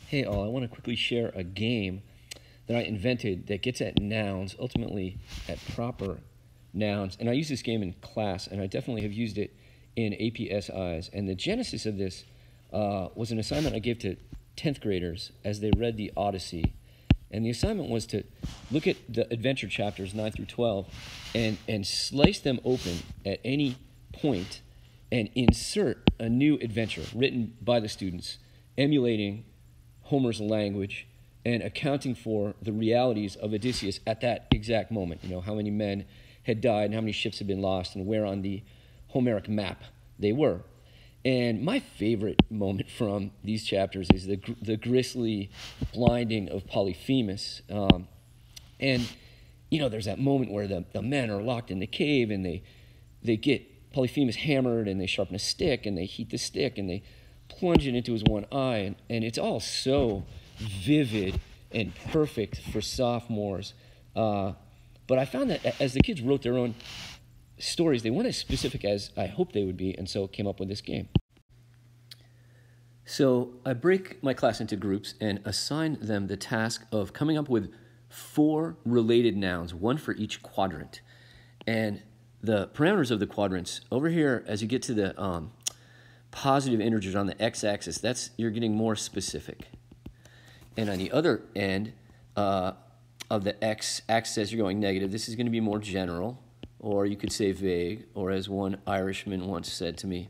Hey all, I want to quickly share a game that I invented that gets at nouns, ultimately at proper nouns. And I use this game in class, and I definitely have used it in APSIs. And the genesis of this was an assignment I gave to 10th graders as they read the Odyssey. And the assignment was to look at the adventure chapters 9 through 12 and slice them open at any point and insert a new adventure written by the students, emulating Homer's language and accounting for the realities of Odysseus at that exact moment. You know, how many men had died and how many ships had been lost and where on the Homeric map they were. And my favorite moment from these chapters is the grisly blinding of Polyphemus. And, you know, there's that moment where the men are locked in the cave and they get Polyphemus hammered and they sharpen a stick and they heat the stick and they plunge it into his one eye. And it's all so vivid and perfect for sophomores. But I found that as the kids wrote their own stories, they weren't as specific as I hoped they would be, and so came up with this game. So I break my class into groups and assign them the task of coming up with 4 related nouns, one for each quadrant. And the parameters of the quadrants, over here, as you get to the positive integers on the x-axis, you're getting more specific. And on the other end of the x-axis, you're going negative. This is going to be more general. Or you could say vague, or as one Irishman once said to me,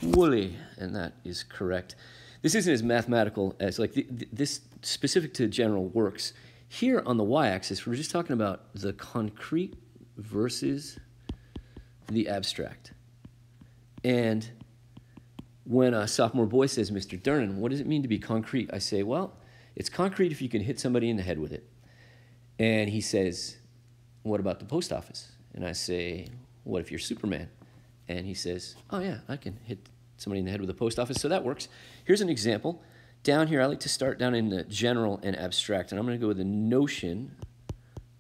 woolly, and that is correct. This isn't as mathematical as, like, this specific to general works. Here on the y-axis, we're just talking about the concrete versus the abstract. And when a sophomore boy says, Mr. Durnan, what does it mean to be concrete? I say, well, it's concrete if you can hit somebody in the head with it. And he says, what about the post office? And I say, what if you're Superman? And he says, oh yeah, I can hit somebody in the head with a post office, so that works. Here's an example. Down here, I like to start down in the general and abstract, and I'm going to go with the notion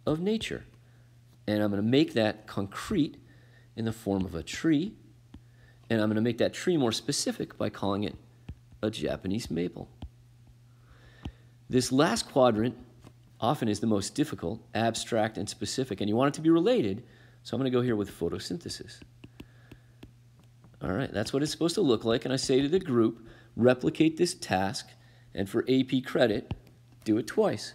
of nature. And I'm going to make that concrete in the form of a tree, and I'm going to make that tree more specific by calling it a Japanese maple. This last quadrant often is the most difficult, abstract and specific, and you want it to be related, so I'm going to go here with photosynthesis. All right, that's what it's supposed to look like, and I say to the group, replicate this task, and for AP credit, do it twice.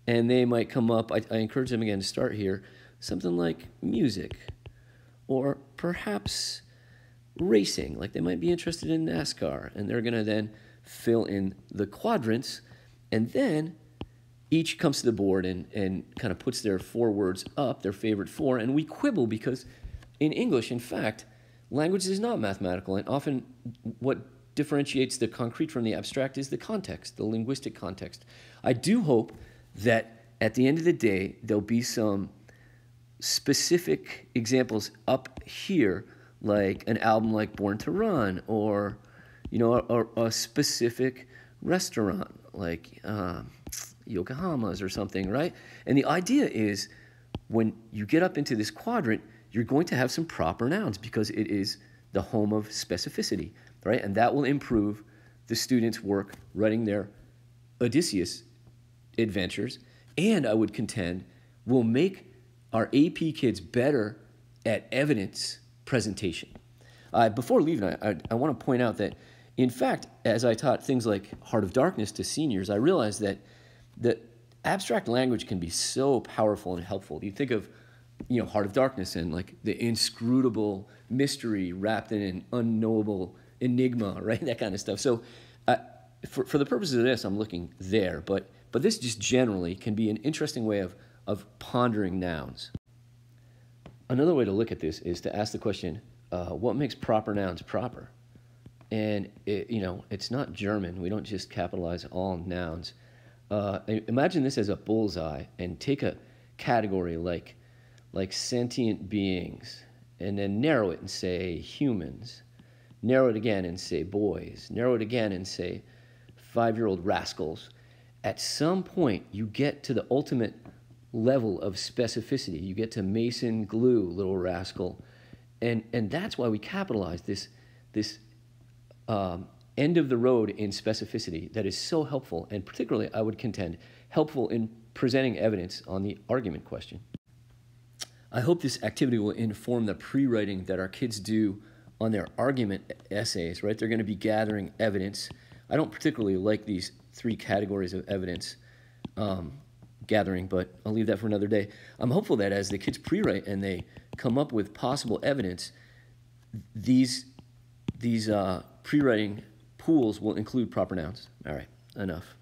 And they might come up, I encourage them again to start here, something like music, or perhaps racing, like they might be interested in NASCAR, and they're going to then fill in the quadrants, and then each comes to the board and kind of puts their 4 words up, their favorite 4, and we quibble because in English, in fact, language is not mathematical, and often what differentiates the concrete from the abstract is the context, the linguistic context. I do hope that at the end of the day, there'll be some specific examples up here, like an album like Born to Run, or, you know, a specific restaurant like Yokohama's or something, right? And the idea is when you get up into this quadrant, you're going to have some proper nouns because it is the home of specificity, right? And that will improve the students' work writing their Odysseus adventures, and I would contend will make our AP kids better at evidence presentation. Before leaving, I want to point out that, in fact, as I taught things like Heart of Darkness to seniors, I realized that abstract language can be so powerful and helpful. You think of, you know, Heart of Darkness and like the inscrutable mystery wrapped in an unknowable enigma, right? That kind of stuff. So for the purposes of this, I'm looking there, but this just generally can be an interesting way of pondering nouns. Another way to look at this is to ask the question, what makes proper nouns proper? And, you know, it's not German. We don't just capitalize all nouns. Imagine this as a bullseye and take a category like sentient beings and then narrow it and say humans. Narrow it again and say boys. Narrow it again and say 5-year-old rascals. At some point, you get to the ultimate level of specificity. You get to Mason glue, little rascal. And that's why we capitalize this end of the road in specificity that is so helpful, and particularly, I would contend, helpful in presenting evidence on the argument question. I hope this activity will inform the pre-writing that our kids do on their argument essays, right? They're going to be gathering evidence. I don't particularly like these 3 categories of evidence gathering, but I'll leave that for another day. I'm hopeful that as the kids pre-write and they come up with possible evidence, these pre-writing pools will include proper nouns. All right, enough.